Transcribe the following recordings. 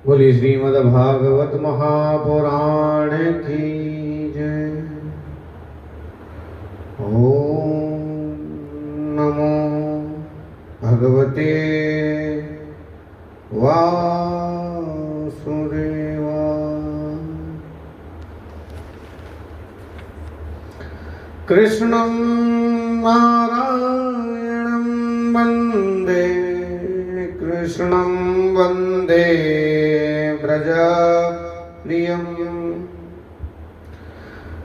बोली श्रीमद्भागवत महापुराण की जय। ओम नमो भगवते वासुदेवाय। कृष्णं नारायणं वन्दे, कृष्णं वन्दे व्रजप्रियं,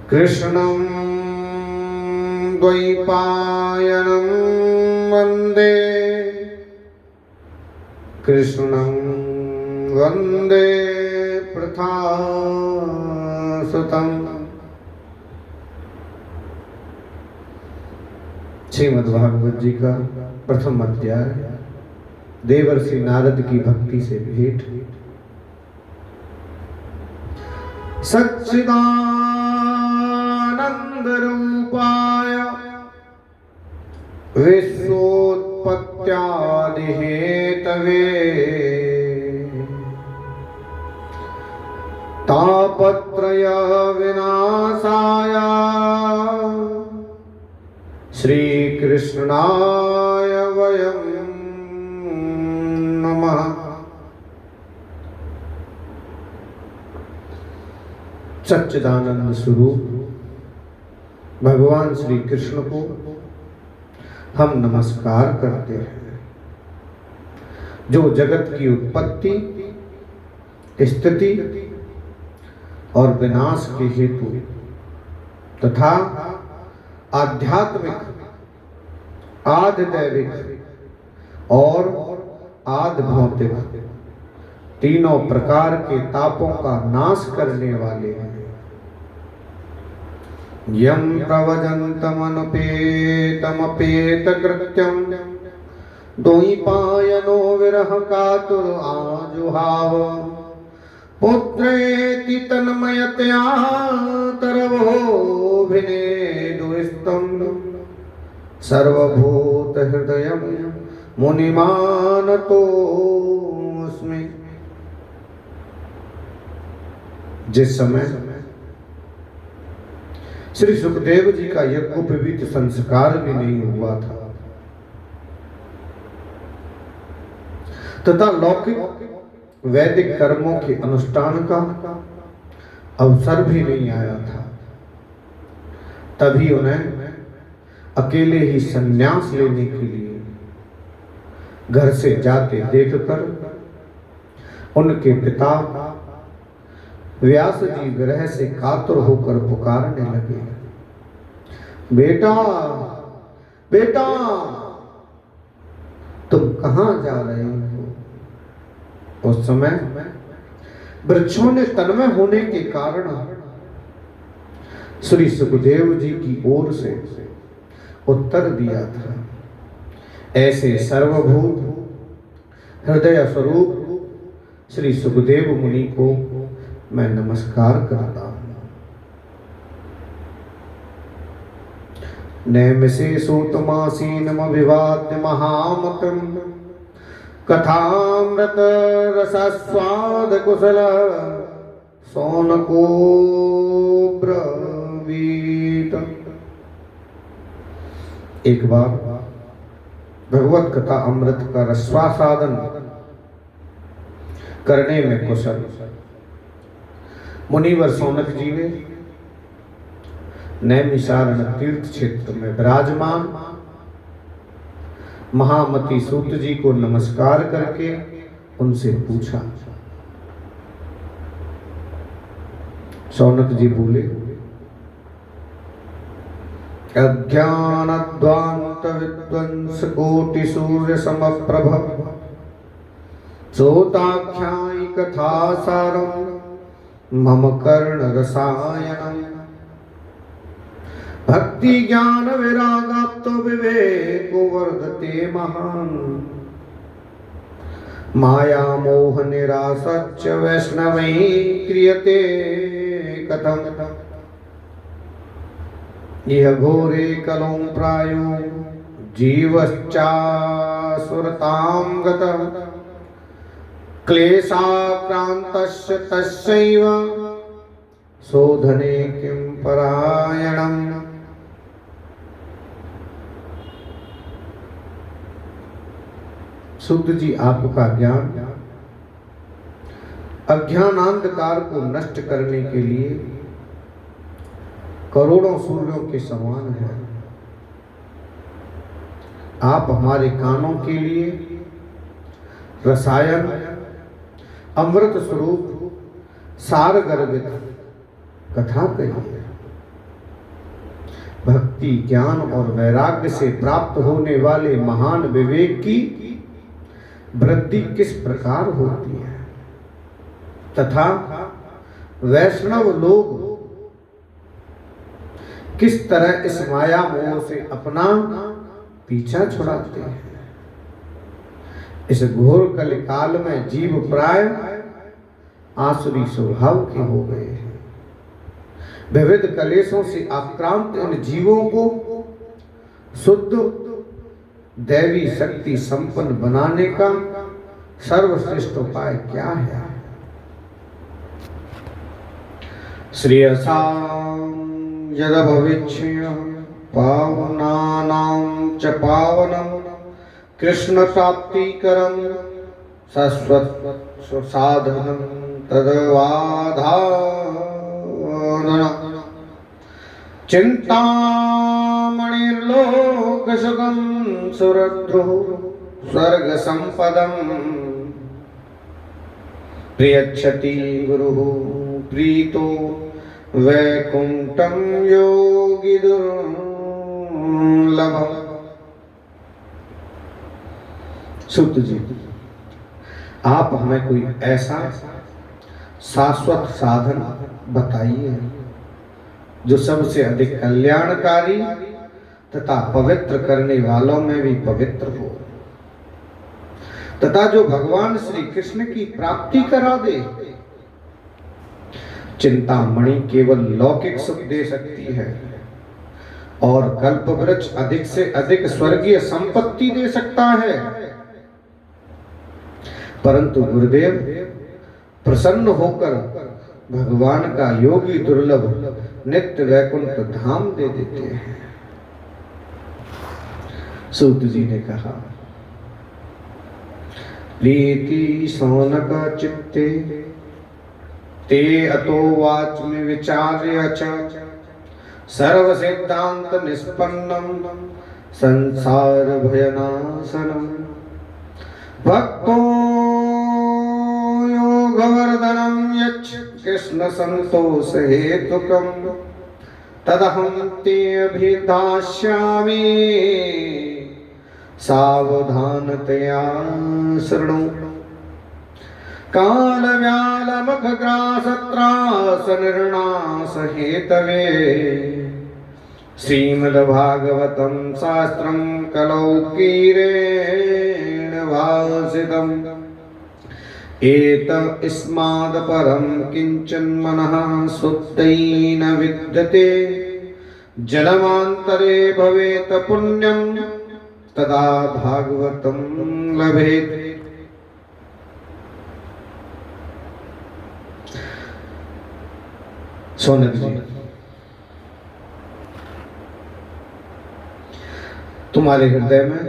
कृष्णं द्वैपायनं वन्दे, कृष्णं वन्दे पृथासुतम्। श्रीमद्भागवत जी का प्रथम अध्याय, देवर्षि नारद की भक्ति से भेंट। सच्चिदानंद रूपाय विश्वोत्पत्त्यादि हेतवे तापत्रय विनाशाय श्री कृष्णाय वयं नमः। सच्चिदानंद स्वरूप भगवान श्री कृष्ण को हम नमस्कार करते हैं, जो जगत की उत्पत्ति, स्थिति और विनाश के हेतु तथा आध्यात्मिक, आधिदैविक और आधि भौतिक तीनों प्रकार के तापों का नाश करने वाले हैं। यम प्रवजन्तमनुपेतमपेत कृत्यं द्वैपायनो विरह कातुर आजुहाव पुत्रेति तन्मयतया तरवोभिनेदुस्तं सर्वभूत हृदयं मुनिमानतोऽस्मि। जिस समय श्री सुखदेव जी का यज्ञोपवीत संस्कार भी नहीं हुआ था तथा लौकिक वैदिक कर्मों के अनुष्ठान का अवसर भी नहीं आया था, तभी उन्हें अकेले ही संन्यास लेने के लिए घर से जाते देखकर उनके पिता व्यास जी विरह से कातुर होकर पुकारने लगे, बेटा बेटा तुम कहां जा रहे हो? उस समय वृक्षों ने तन्मय होने के कारण श्री सुखदेव जी की ओर से उत्तर दिया था। ऐसे सर्वभूत हृदय स्वरूप श्री सुखदेव मुनि को मैं नमस्कार करता हूं। नैमिषेषोत्तमासीनमभिवाद्य महामतम् कथामृत रसास्वाद कुशल सौनको ब्रवीत। एक बार भगवत कथा अमृत का रसास्वादन करने में कुशल मुनिवर सौनक जी ने नैमिषारण्य तीर्थ क्षेत्र में विराजमान महामती सूत जी को नमस्कार करके उनसे पूछा। सौनक जी बोले, अज्ञानध्वांत विध्वंस कोटि सूर्य समप्रभ सोताख्यायि कथा सारम मम कर्ण रसायनम भक्ति ज्ञान विरागाप्तो विवेको वर्धते महान माया मोह निरासच्च वैष्णवै क्रियते कथम इह घोरे कलों प्रायो जीवश्चासुरतां गतः क्लेशाक्रान्तस्य तस्यैव शोधने किं परायणम्। सूत जी, आपका ज्ञान अज्ञानांधकार को नष्ट करने के लिए करोड़ों सूर्यों के समान है। आप हमारे कानों के लिए रसायन अमृत स्वरूप सार गर्भित कथा कहिए। भक्ति, ज्ञान और वैराग्य से प्राप्त होने वाले महान विवेक की वृद्धि किस प्रकार होती है तथा वैष्णव लोग किस तरह इस माया मोह से अपना पीछा छुड़ाते हैं। इस घोर कलि काल में जीव प्राय आसुरी स्वभाव के हो गए हैं। विविध कलेशों से आक्रांत इन जीवों को शुद्ध दैवी शक्ति संपन्न बनाने का सर्वश्रेष्ठ उपाय क्या है? श्रेयसां यदभविष्य पावनानां च पावनं कृष्ण प्राप्तिकरं शाश्वत साधनं तद्वाधान चिंतामणिर्लोक सुखं सुरद्रुः स्वर्ग संपदम् प्रियच्छति गुरुः प्रीतो वैकुंठं योगी दुर्लभम्। सूत जी, आप हमें कोई ऐसा शाश्वत साधन बताइए जो सबसे अधिक कल्याणकारी तथा पवित्र करने वालों में भी पवित्र हो, तथा जो भगवान श्री कृष्ण की प्राप्ति करा दे। चिंतामणि केवल लौकिक सुख दे सकती है और कल्पवृक्ष अधिक से अधिक स्वर्गीय संपत्ति दे सकता है, परंतु गुरुदेव प्रसन्न होकर भगवान का योगी दुर्लभ नित्य वैकुंठ धाम दे देते हैं। सूत जी ने कहा, प्रीति शौनक चित्ते ते अतो वाच में विचार्य च सर्व सिद्धांत निष्पन्नम संसार भयनाशनम भक्तो योगवर्धनम यच्छ कृष्ण संतोष हेतुकम तदहं ते अभिधास्यामि सावधानतया शृणु। काल व्याल मख ग्रास त्रास निर्णास हेतवे श्रीमद्भागवतं शास्त्रं कलौ कीरेण भासितम् एत इस्माद् परं किंचन मनः सुप्तैः न विद्यते जलमान्तरे भवेत पुण्यं तदा भागवतं लभेत। सोनक जी, तुम्हारे हृदय में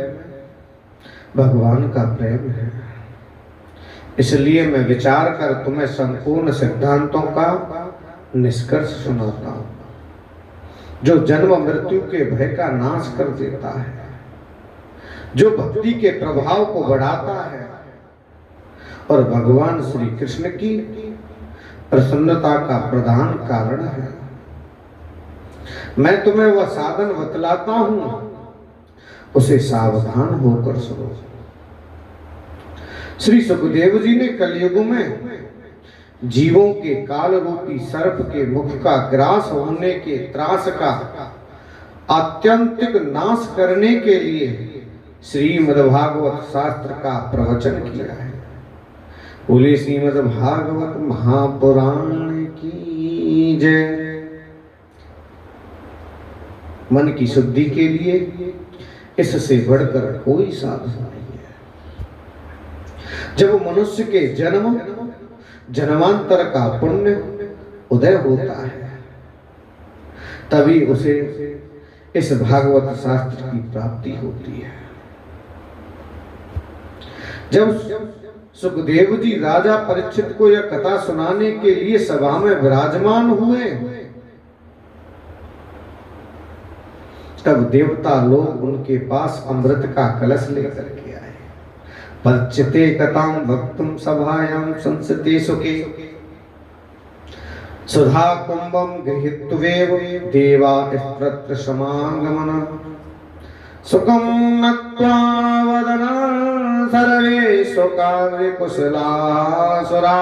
भगवान का प्रेम है, इसलिए मैं विचार कर तुम्हें संपूर्ण सिद्धांतों का निष्कर्ष सुनाता हूं, जो जन्म मृत्यु के भय का नाश कर देता है, जो भक्ति के प्रभाव को बढ़ाता है और भगवान श्री कृष्ण की प्रसन्नता का प्रधान कारण है। मैं तुम्हें वह साधन बतलाता हूं, उसे सावधान होकर सुनो। श्री सुखदेव जी ने कलयुग में जीवों के काल रूपी सर्प के मुख का ग्रास होने के त्रास का आत्यंतिक नाश करने के लिए श्रीमद्भागवत शास्त्र का प्रवचन किया है। बोले श्रीमद्भागवत महापुराण की जय। मन की शुद्धि के लिए इससे बढ़कर कोई साधन नहीं है। जब मनुष्य के जन्म जन्मांतर का पुण्य उदय होता है तभी उसे इस भागवत शास्त्र की प्राप्ति होती है। जब सुखदेव जी राजा परीक्षित को यह कथा सुनाने के लिए सभा में विराजमान हुए तब देवता लोग उनके पास अमृत का कलश लेकर के आए। परिचिते कथां भक्तुम सभायां संसते सुखे सुधा कुंभम गृहीत्वेव देवा स्त्रत्र समागमन सुखम नत्वा वदना सर्वे स्वकार्य कुशलासुरा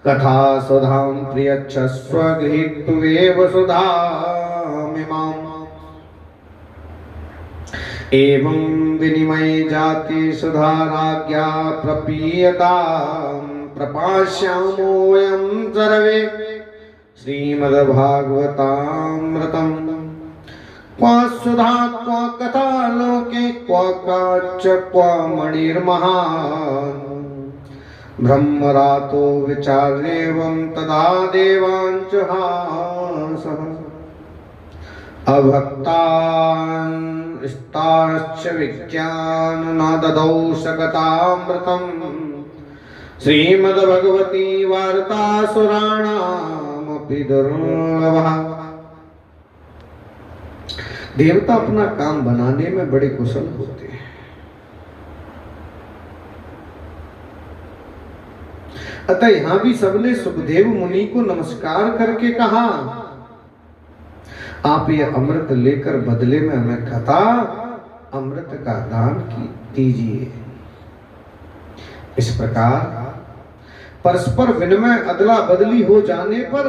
कथा सुधां प्रियच्छस्व गृहीत्वेव सुधामिमाम् एवं विनिमय जाति सुधा राज्ञा प्रपीयतां प्रपास्यामोऽयं सर्वे श्रीमद्भागवतामृतम् क्व सुधा क्व कथा लोके क्व काच क्व मणिर्महान् ब्रह्मरातो विचार्येवं तदा देवांच हासः अभक्तान् स्ताश्च विज्ञान न ददौ सकतामृतम् श्रीमद्भगवती वार्तासुराणामपि दुर्लभः। देवता अपना काम बनाने में बड़े कुशल होते हैं। अतः यहां भी सबने सुखदेव मुनि को नमस्कार करके कहा, आप ये अमृत लेकर बदले में हमें कथा अमृत का दान दीजिए। इस प्रकार परस्पर विनिमय अदला बदली हो जाने पर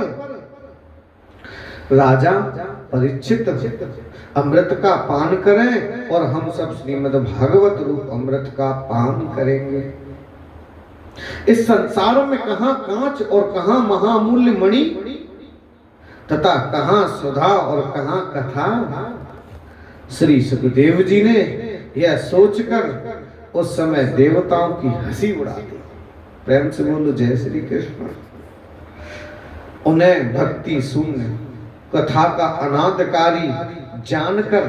राजा परीक्षित अमृत का पान करें और हम सब श्रीमद् भागवत रूप अमृत का पान करेंगे। इस संसार में कहां कांच और कहां महामूल्य मणि तथा कहां सुधा और कहां कथा। श्री सुखदेव जी ने यह सोचकर उस समय देवताओं की हंसी उड़ा दी। प्रेम से बोलो जय श्री कृष्ण। उन्हें भक्ति शून्य कथा का अनादकारी जानकर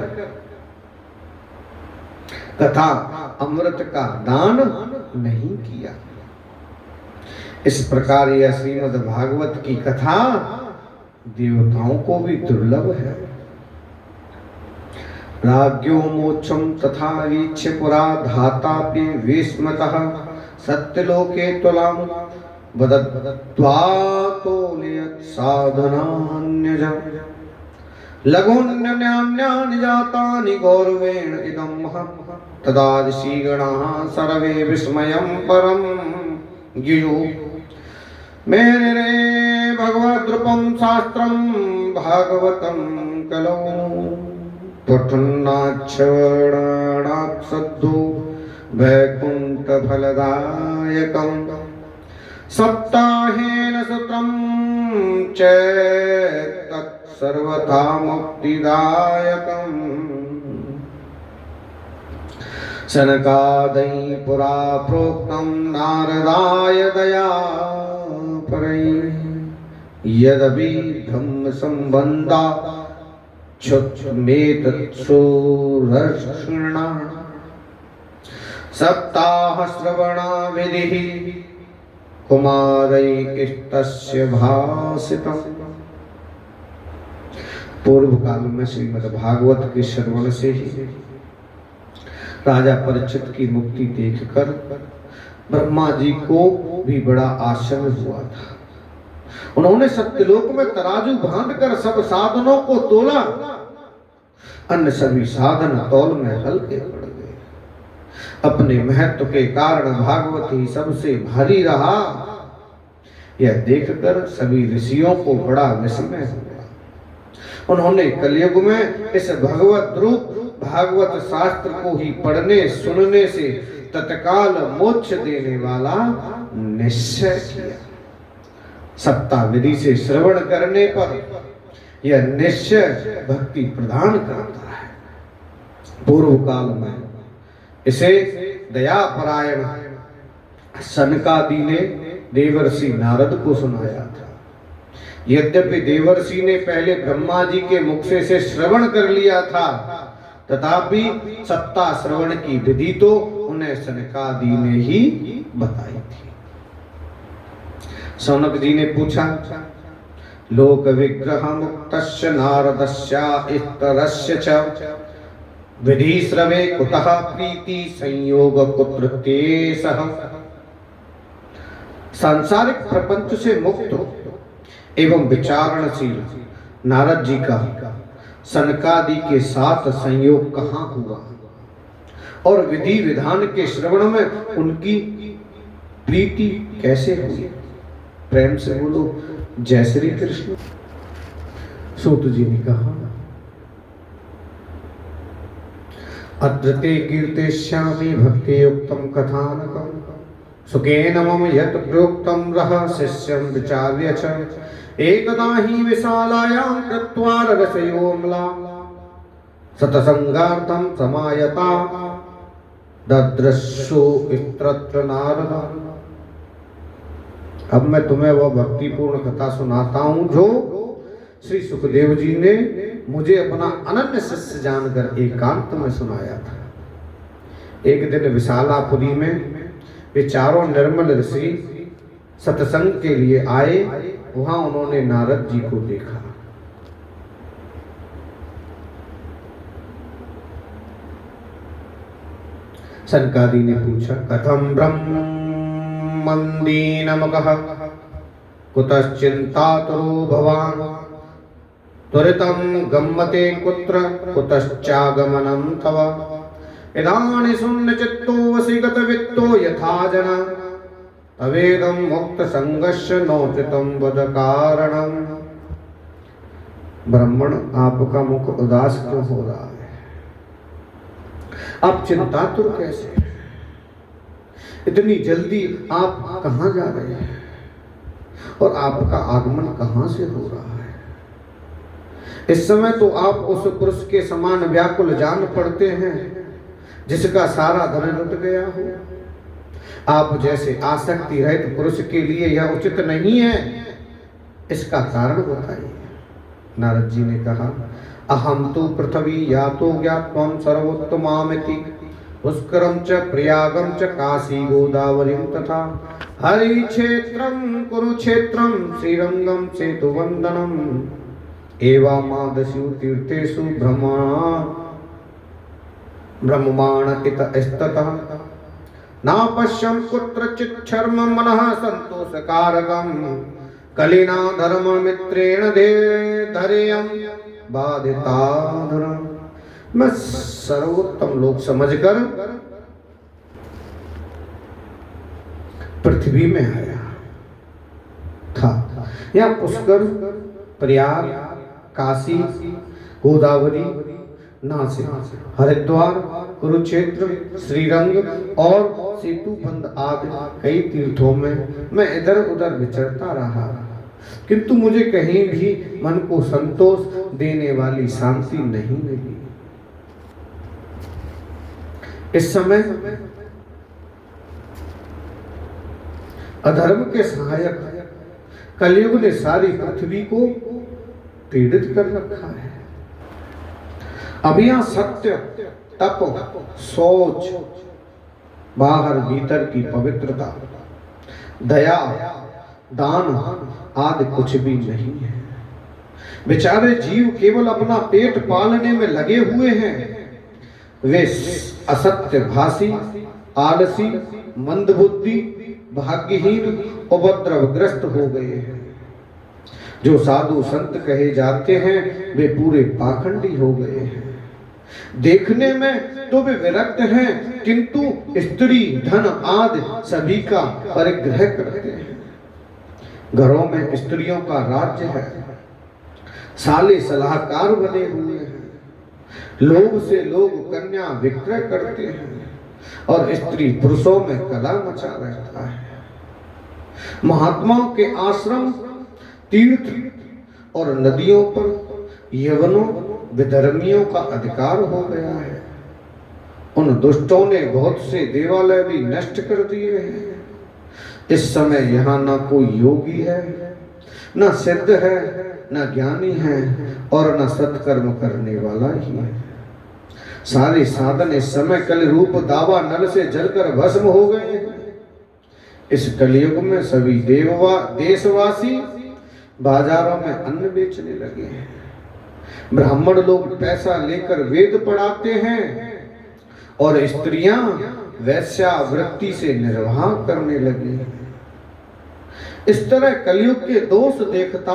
कथा अमृत का दान नहीं किया। इस प्रकार यह श्रीमद् भागवत की कथा देवताओं को भी दुर्लभ है। राज्ञो मोक्षम तथा वीक्ष्य पुरा धातापि विस्मतः सत्यलोके तुलाम वदत्वा तोलयत् साधनान्यजम् लघुन्यन्यानि जातानि गौरवेण इदं महत् तदा ऋषिगणाः सर्वे विस्मयं परं युयुः। मेरे रे भगवद्रूपं शास्त्रं भागवतं कलौ पठन्नाक्षरणात्सद्धो वैकुण्ठफलदायकं सप्ताहेन सुत्रं च तत्सर्वथा मुक्तिदायकम्। सनकादि पुरा प्रोक्तं नारदाय दया यदपि धम्म संबंधा क्षुत्मेतत्सुरक्षणा सप्ताह श्रवणा विधिः कुमारैस्तस्य भासितम्। पूर्व काल में श्रीमद् भागवत के श्रवण से ही राजा परीक्षित की मुक्ति देखकर ब्रह्मा जी को भी बड़ा आश्चर्य हुआ था। उन्होंने सत्यलोक में तराजू बांधकर सब साधनों को तोला, अन्य सभी साधन तौल में हल्के पड़ गए। अपने महत्व के कारण भागवत ही सबसे भारी रहा। यह देखकर सभी ऋषियों को बड़ा विस्मय हुआ। उन्होंने कलयुग में इस भगवत रूप भागवत शास्त्र को ही पढ़ने सुनने से तत्काल मोक्ष देने वाला निश्चय किया। सप्ताह विधि से श्रवण करने पर यह निश्चय भक्ति प्रदान करता है। पूर्व काल में इसे दयापरायण सनकादि ने देवर्षि नारद को सुनाया था। यद्यपि देवर्षि ने पहले ब्रह्मा जी के मुख से श्रवण कर लिया था, तथापि सत्ता श्रवण की विधि तो उन्हें सनकादि ने ही बताई थी। सौनक जी ने पूछा, लोक विग्रह मुक्तस्य नारदस्य इतरस्य च विधि श्रवे कुतः प्रीति संयोग कुत्र तेसः। सांसारिक प्रपंच से मुक्त एवं विचारणशील नारद जी का सनकादि के साथ संयोग कहाँ हुआ और विधि विधान के श्रवण में उनकी प्रीति कैसे हुई? प्रेम से बोलो जय श्री कृष्ण। सूत जी ने कहा, अत्र ते कीर्तिष्यामि भक्ति युक्तं कथानकं सुखेन मम यत् प्रोक्तं रहस्यं विचार्य च एकदा हि विशालायां कृत्वा रसयोऽम्लां सतसंगार्थं समायता ददृशो इत्यत्र नारद। अब मैं तुम्हें वह भक्तिपूर्ण कथा सुनाता हूं जो श्री सुखदेव जी ने मुझे अपना अनन्य शिष्य जानकर एकांत में सुनाया था। एक दिन विशालापुरी में वे चारों निर्मल ऋषि सत्संग के लिए आए। वहां उन्होंने नारद जी को देखा। सनकादि ने पूछा, कथम ब्रह्मंदीनमकः कुतश्चिन्तातुरो भवान् त्वरितं गम्यते कुत्र कुतश्चागमनं तव इदानीं शून्यचित्तो वशीगतवित्तो यथा जना तवेदं मुक्तसंगस्य नोचितं वद कारणम्। ब्राह्मण, आपका मुख उदास क्यों हो रहा है? आप चिंतातुर कैसे? इतनी जल्दी आप कहाँ जा रहे हैं और आपका आगमन कहाँ से हो रहा है? इस समय तो आप उस पुरुष के समान व्याकुल जान पड़ते हैं जिसका सारा धन लुट गया हो। आप जैसे आसक्ति रहित पुरुष के लिए यह उचित नहीं है, इसका कारण बताइए। नारद जी ने कहा, अहम तो पृथ्वी यातो ज्ञात्वं सर्वोत्तमामिति पुष्करम च प्रयागम च काशी गोदावरीम तथा हरि क्षेत्रम कुरुक्षेत्रम श्रीरंगम सेतुवंदनम एवामादस्यु तीर्थेषु ब्रह्माण इतस्ततः नापश्यं कुत्रचित् शर्म मनः संतोषकारकं कलिना धर्म मित्रेण धैर्यं बाधिताधुरम्। मैं सर्वोत्तम लोक समझकर पृथ्वी में आया था। यह पुष्कर, प्रयाग, काशी, गोदावरी, नासिक, हरिद्वार, कुरुक्षेत्र, श्रीरंग और सेतुबंध आदि कई तीर्थों में मैं इधर उधर विचरता रहा, किंतु मुझे कहीं भी मन को संतोष देने वाली शांति नहीं मिली। इस समय अधर्म के सहायक कलयुग ने सारी पृथ्वी को पीड़ित कर रखा है। अब यहाँ सत्य, तप, सोच, बाहर भीतर की पवित्रता, दया, दान आदि कुछ भी नहीं है। बेचारे जीव केवल अपना पेट पालने में लगे हुए हैं। वे असत्य भाषी, आलसी, मंदबुद्धि, भाग्यहीन, उपद्रवग्रस्त हो गए हैं। जो साधु संत कहे जाते हैं वे पूरे पाखंडी हो गए हैं। देखने में तो वे विरक्त हैं, किंतु स्त्री, धन आदि सभी का परिग्रह करते हैं। घरों में स्त्रियों का राज्य है। साले सलाहकार बने हुए हैं। लोभ से लोग कन्या विक्रय करते हैं और स्त्री पुरुषों में कला मचा रहता है। महात्माओं के आश्रम, तीर्थ और नदियों पर यवनों, विधर्मियों का अधिकार हो गया है। उन दुष्टों ने बहुत से देवालय भी नष्ट कर दिए हैं। इस समय यहाँ ना कोई योगी है, ना सिद्ध है, ना ज्ञानी है और ना सत्कर्म करने वाला ही है। सारे साधन इस समय कल रूप दावा नल से जलकर भस्म हो गए हैं। इस कलयुग में सभी देशवासी बाजारों में अन्न बेचने लगे हैं। ब्राह्मण लोग पैसा लेकर वेद पढ़ाते हैं और स्त्रियां वैश्यावृत्ति से निर्वाह करने लगी हैं। इस तरह कलयुग के दोष देखता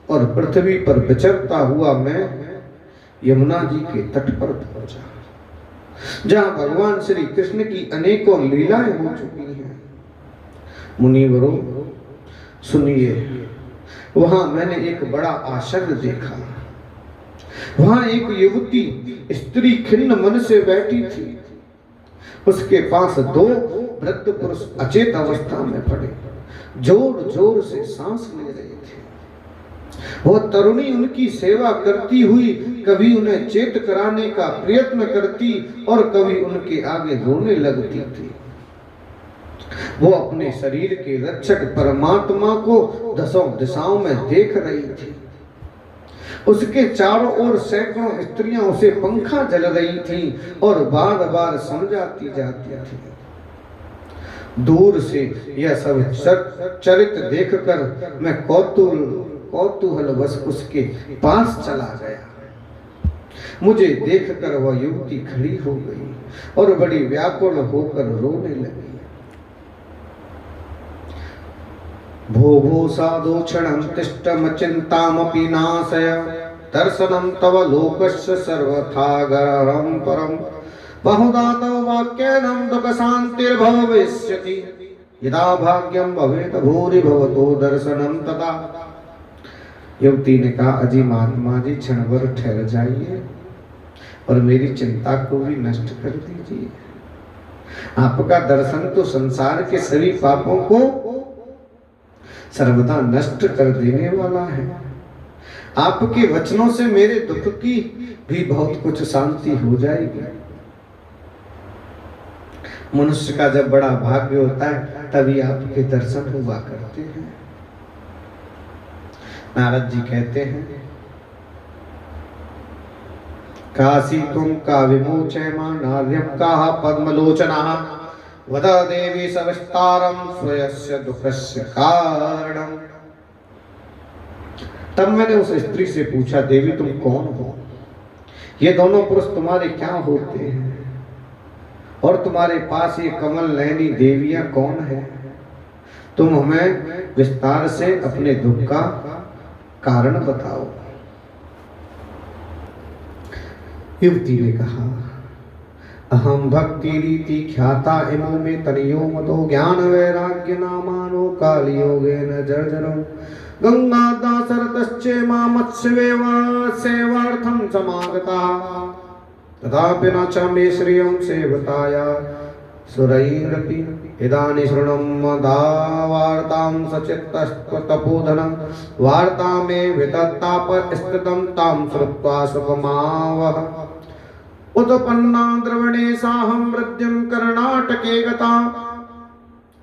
और पृथ्वी पर विचरता हुआ मैं यमुना जी के तट पर पहुंचा, जहां भगवान श्री कृष्ण की अनेकों लीलाएं हो चुकी हैं। मुनिवरों सुनिए, वहां मैंने एक बड़ा आश्चर्य देखा। वहां एक युवती स्त्री खिन्न मन से बैठी थी। उसके पास दो वृद्ध पुरुष अचेत अवस्था में पड़े जोर जोर से सांस ले रहे थे। वह तरुणी उनकी सेवा करती हुई कभी उन्हें चेत कराने का प्रयत्न करती और कभी उनके आगे रोने लगती थी। वो अपने शरीर के रक्षक परमात्मा को दसों दिशाओं में देख रही थी। उसके चारों ओर सैकड़ों स्त्रियां उसे पंखा जल रही थी और बार बार समझाती जाती थी। दूर से यह सब चरित देखकर मैं कौतूहलवश उसके पास चला गया। मुझे देखकर वह युवती खड़ी हो गई और बड़ी व्याकुल होकर रोने लगी। भो भो साधु क्षणं तिष्ठमचिन्तामपि नाशय दर्शनं तव लोकस्य सर्वथा गरहं परम् बहुधा तव वाक्येनं दुःखशान्तिर्भविष्यति यदा भाग्यं भवेत् भूरि भवतो दर्शनं तदा। युवती ने कहा, अजी महात्मा जी क्षण भर ठहर जाइए और मेरी चिंता को भी नष्ट कर दीजिए। आपका दर्शन तो संसार के सभी पापों को सर्वदा नष्ट कर देने वाला है। आपके वचनों से मेरे दुख की भी बहुत कुछ शांति हो जाएगी। मनुष्य का जब बड़ा भाग्य होता है तभी आपके दर्शन हुआ करते हैं। नारद जी कहते हैं, काशी तुम का विमोचयमा नार्यम का पद्मलोचना वदा देवी सविस्तारम स्वयस्य दुःखस्य कारणम। तब मैंने उस स्त्री से पूछा, देवी तुम कौन हो? ये दोनों पुरुष तुम्हारे क्या होते हैं और तुम्हारे पास ये कमल नयनी देवियां कौन है? तुम हमें विस्तार से अपने दुख का कारण बताओ। युवती ने कहा, अहम भक्ति रीति ख्याता इमो में तनियो मतो ज्ञान वैराग्य नामानो कालयोगेन जर्जरो गंगा दासरतश्चे मामत्स्येवा सेवार्थं समागता तथापि न च मे श्रियं सेवताया सुरैरपि इदानीं शृणुं दावार्तां सचित्तस्तपोधनं वार्ता मे वितत्तापस्थितं तां श्रुत्वा सुखमावह उत्पन्ना द्रवणे साहं मृत्युं कर्णाटके गता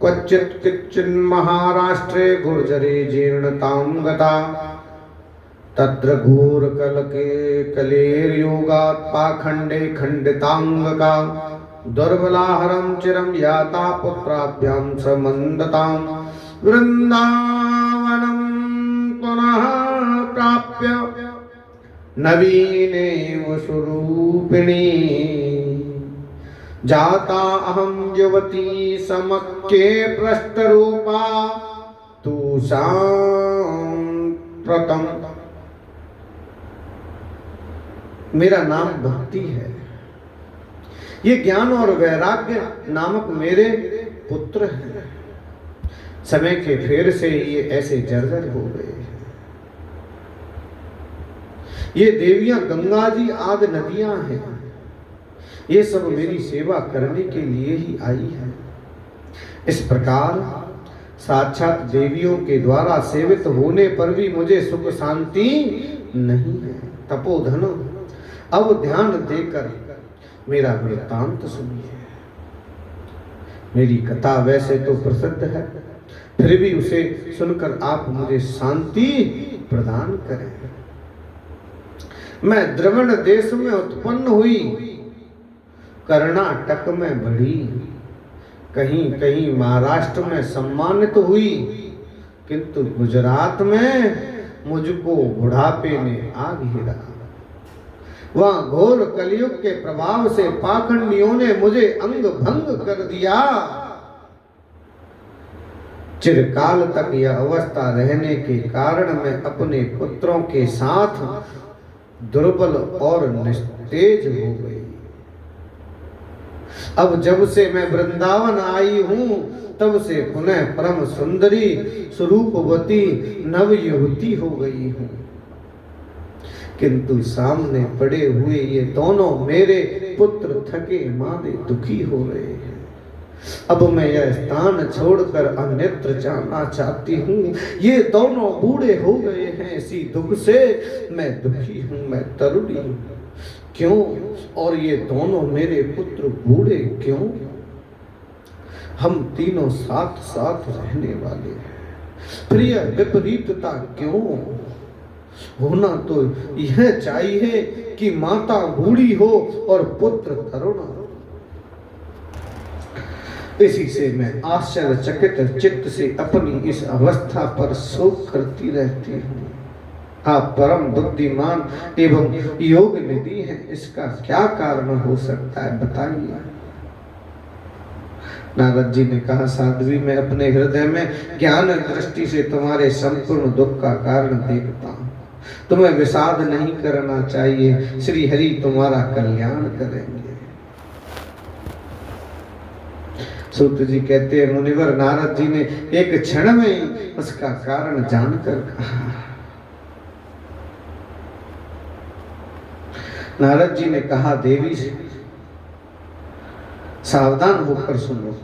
क्वचित् किञ्चिन् महाराष्ट्रे गुर्जरे जीर्णतां गता तत्र घोरकलके कलेर्योगात् पाखण्डे खण्डिताङ्गका दुर्बलाहरं चिरं याता पुत्राभ्यां समन्दतां वृन्दावनं पुनः प्राप्य नवीनेव स्वरूपिणी जाता अहं युवती समक्ये पृष्ठरूपा तु सांप्रतम। मेरा नाम भक्ति है। ये ज्ञान और वैराग्य नामक मेरे पुत्र हैं। समय के फेर से ये ऐसे जर्जर हो गए। ये देवियां गंगा जी आदि नदियां हैं। ये सब मेरी सेवा करने के लिए ही आई है। इस प्रकार साक्षात देवियों के द्वारा सेवित होने पर भी मुझे सुख शांति नहीं है। तपोधन, अब ध्यान देकर मेरा वृत्तांत सुनिए। मेरी कथा वैसे तो प्रसिद्ध है, फिर भी उसे सुनकर आप मुझे शांति प्रदान करें। मैं द्रविड़ देश में उत्पन्न हुई, कर्नाटक में बढ़ी, कहीं कहीं महाराष्ट्र में सम्मानित हुई, किंतु गुजरात में मुझको बुढ़ापे ने आ घेरा। वहां घोर कलयुग के प्रभाव से पाखंडियों ने मुझे अंग भंग कर दिया। चिरकाल तक यह अवस्था रहने के कारण मैं अपने पुत्रों के साथ दुर्बल और निस्तेज हो गई। अब जब से मैं वृंदावन आई हूं, तब से पुनः परम सुंदरी स्वरूपवती नव युवती हो गई हूं, किंतु सामने पड़े हुए ये दोनों मेरे पुत्र थके मांदे दुखी हो रहे हैं। अब मैं यह स्थान छोड़कर अन्यत्र जाना चाहती हूँ। ये दोनों बूढ़े हो गए हैं, इसी दुख से मैं दुखी हूँ, मैं तरुणी हूँ। क्यों? और ये दोनों मेरे पुत्र बूढ़े क्यों? हम तीनों साथ साथ रहने वाले हैं, फिर यह विपरीतता क्यों? होना तो यह चाहिए कि माता बूढ़ी हो और पुत्र तरुण हो। इसी से मैं आश्चर्यचकित चित्त से अपनी इस अवस्था पर शोक करती रहती हूँ। आप परम बुद्धिमान एवं योग निधि हैं, इसका क्या कारण हो सकता है, बताइए। नारद जी ने कहा, साध्वी, मैं अपने हृदय में ज्ञान दृष्टि से तुम्हारे संपूर्ण दुख का कारण देखता हूँ। तुम्हें विषाद नहीं करना चाहिए, श्री हरि तुम्हारा कल्याण करेंगे। सूत जी कहते हैं, मुनिवर, नारद जी ने एक क्षण में उसका कारण जानकर कहा। नारद जी ने कहा, देवी सावधान होकर सुनो,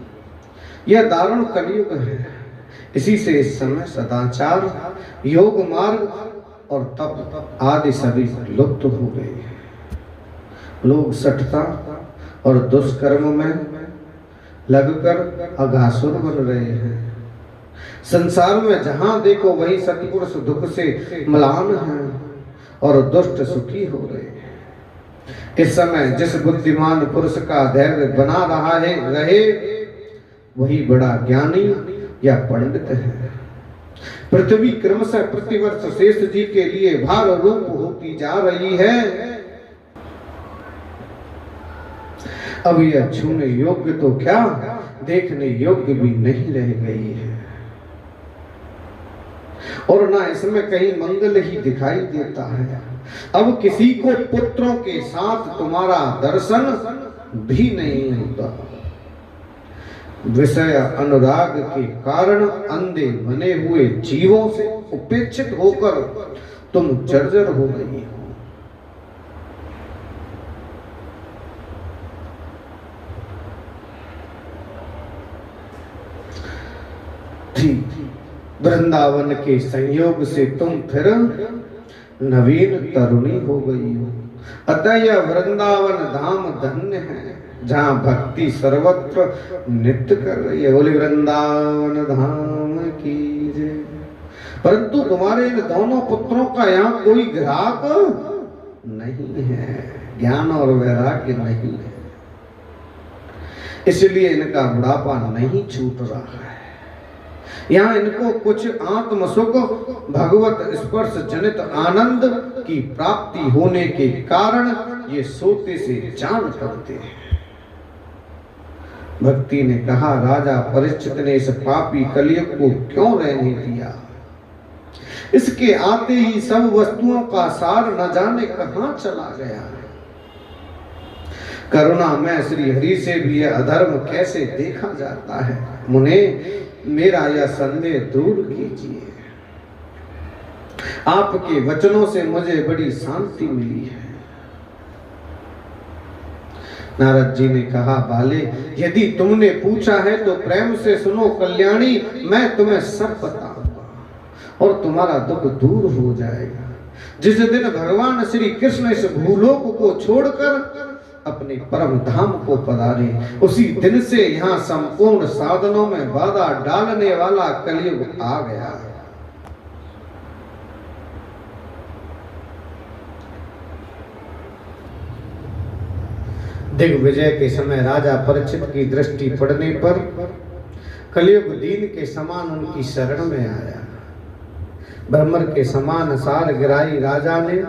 यह दारुण कलयुग है। इसी से इस समय सदाचार, योग मार्ग और तप आदि सभी लुप्त हो गए हैं। लोग सठता और दुष्कर्म में लगकर अघासुर बन रहे हैं। संसार में जहां देखो वहीं सत्पुरुष दुख से म्लान हैं और दुष्ट सुखी हो रहे हैं। इस समय जिस बुद्धिमान पुरुष का धैर्य बना रहा है रहे, वही बड़ा ज्ञानी या पंडित है। पृथ्वी क्रमशः प्रतिवर्ष शेष जी के लिए भार रूप होती जा रही है। अब यह छूने योग्य तो क्या, देखने योग्य भी नहीं रह गई है, और ना इसमें कहीं मंगल ही दिखाई देता है। अब किसी को पुत्रों के साथ तुम्हारा दर्शन भी नहीं होता। विषय अनुराग के कारण अंधे बने हुए जीवों से उपेक्षित होकर तुम जर्जर हो गई हो। वृंदावन के संयोग से तुम फिर नवीन तरुणी हो गई हो। अतः यह वृंदावन धाम धन्य है, जहाँ भक्ति सर्वत्र नित्य कर रही है। बोले वृंदावन धाम की जय। परंतु तुम्हारे इन दोनों पुत्रों का यहाँ कोई ग्राहक नहीं है, ज्ञान और वैराग्य नहीं है, इसलिए इनका बुढ़ापा नहीं छूट रहा है। यहाँ इनको कुछ आत्म सुख, भगवत स्पर्श जनित आनंद की प्राप्ति होने के कारण ये सोते से जान करते हैं। भक्ति ने कहा, राजा परीक्षित ने इस पापी कलयुग को क्यों रहने दिया? इसके आते ही सब वस्तुओं का सार न जाने कहां चला गया। करुणा में श्री हरि से भी यह अधर्म कैसे देखा जाता है? मुने, मेरा यह संदेह दूर कीजिए। आपके वचनों से मुझे बड़ी शांति मिली है। नारद जी ने कहा, बाले, यदि तुमने पूछा है तो प्रेम से सुनो कल्याणी, मैं तुम्हें सब बताऊंगा और तुम्हारा दुख दूर हो जाएगा। जिस दिन भगवान श्री कृष्ण इस भूलोक को छोड़कर अपने परम धाम को पधारे। उसी दिन से यहाँ संपूर्ण साधनों में बाधा डालने वाला कलयुग आ गया। दिग्विजय के समय राजा परीक्षित की दृष्टि पड़ने पर कलयुग दीन के समान उनकी शरण में आया। भ्रमर के समान सार गिराई राजा ने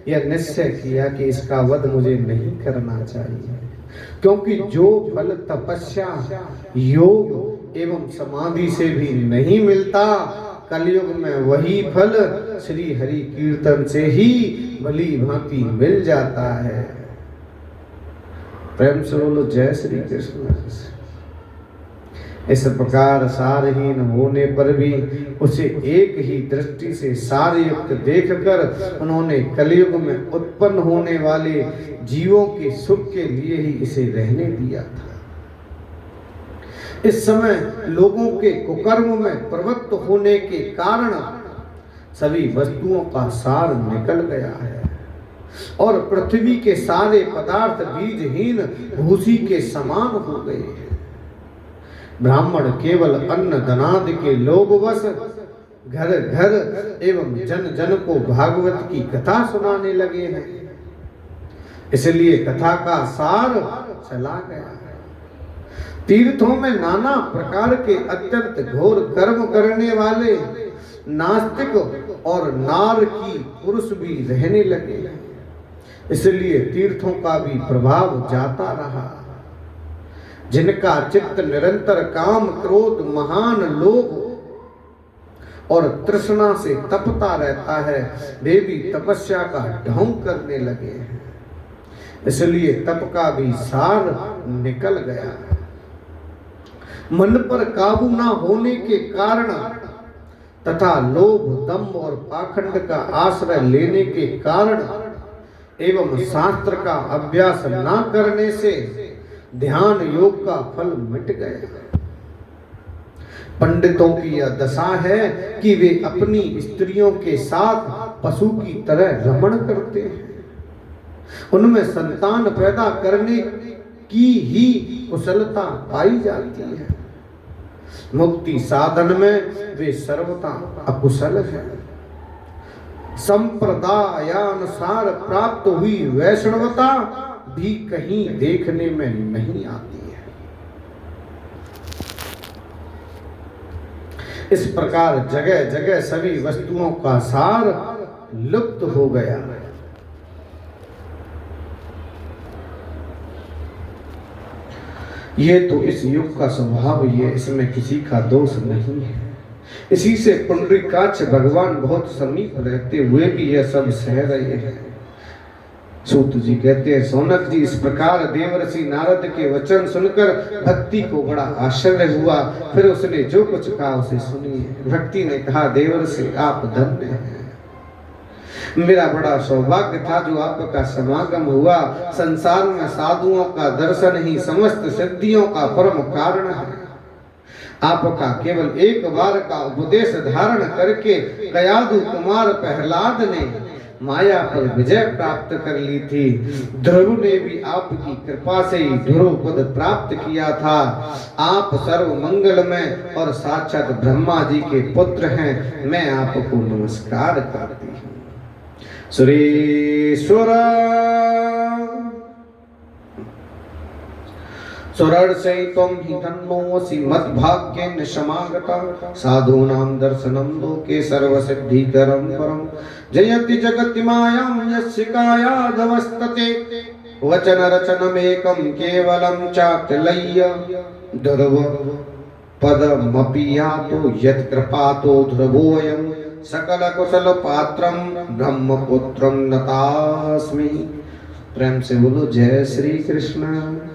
यह निश्चय किया कि इसका वध मुझे नहीं करना चाहिए, क्योंकि जो फल तपस्या, योग एवं समाधि से भी नहीं मिलता, कलयुग में वही फल श्री हरि कीर्तन से ही भली भांति मिल जाता है। प्रेम से बोलो जय श्री कृष्ण। इस प्रकार सारहीन होने पर भी उसे एक ही दृष्टि से सारयुक्त देखकर उन्होंने कलयुग में उत्पन्न होने वाले जीवों के सुख के लिए ही इसे रहने दिया था। इस समय लोगों के कुकर्म में प्रवृत्त होने के कारण सभी वस्तुओं का सार निकल गया है और पृथ्वी के सारे पदार्थ बीजहीन भूसी के समान हो गए हैं। ब्राह्मण केवल अन्न धनादि के लोभवश घर घर एवं जन जन को भागवत की कथा सुनाने लगे हैं, इसलिए कथा का सार चला गया है। तीर्थों में नाना प्रकार के अत्यंत घोर कर्म करने वाले नास्तिक और नार की पुरुष भी रहने लगे, इसलिए तीर्थों का भी प्रभाव जाता रहा। जिनका चित्त निरंतर काम, क्रोध, महान लोभ और तृष्णा से तपता रहता है, वे भी तपस्या का ढोंग करने लगे हैं, इसलिए तप का भी सार निकल गया। मन पर काबू ना होने के कारण तथा लोभ, दंभ और पाखंड का आश्रय लेने के कारण एवं शास्त्र का अभ्यास ना करने से ध्यान योग का फल मिट गया। पंडितों की यह दशा है कि वे अपनी स्त्रियों के साथ पशु की तरह रमण करते हैं। उनमें संतान पैदा करने की ही कुशलता पाई जाती है, मुक्ति साधन में वे सर्वथा अकुशल है। संप्रदायानुसार प्राप्त हुई वैष्णवता भी कहीं देखने में नहीं आती है। इस प्रकार जगह जगह सभी वस्तुओं का सार लुप्त हो गया। ये तो इस युग का स्वभाव ही है, इसमें किसी का दोष नहीं है। इसी से पुंडरीकाक्ष भगवान बहुत समीप रहते हुए भी यह सब सह रहे हैं। सूत जी कहते हैं, सौनक जी, इस प्रकार देवर्षि नारद के वचन सुनकर भक्ति को बड़ा आश्चर्य हुआ। फिर उसने जो कुछ कहा उसे सुनिए। भक्ति ने कहा, देवर्षि आप धन्य हैं, मेरा बड़ा सौभाग्य था जो आपका समागम हुआ। संसार में साधुओं का दर्शन ही समस्त सिद्धियों का परम कारण है। आपका केवल एक बार का उपदेश धारण करके कयाधु कुमार प्रहलाद ने माया पर विजय प्राप्त कर ली थी। ध्रुव ने भी आपकी कृपा से ही ध्रुव पद प्राप्त किया था। आप सर्व मंगलमय और साक्षात ब्रह्मा जी के पुत्र हैं। मैं आपको नमस्कार करती हूँ। सुरेश्वर सुरर्षयित्वं हि धन्योऽसि मद्भाग्येन समागता। साधूनां दर्शनं लोके सर्वसिद्धिकरं परं। जयति जगति मायां यस्य कायादवस्तते। वचनरचनमेकं केवलं चाक्लय्य। ध्रुव पदमपि यातो यत्कृपातो ध्रुवोऽयं। सकलकुशलपात्रं ब्रह्मपुत्रं नतास्मि। प्रेम से बोलो जय श्री कृष्ण।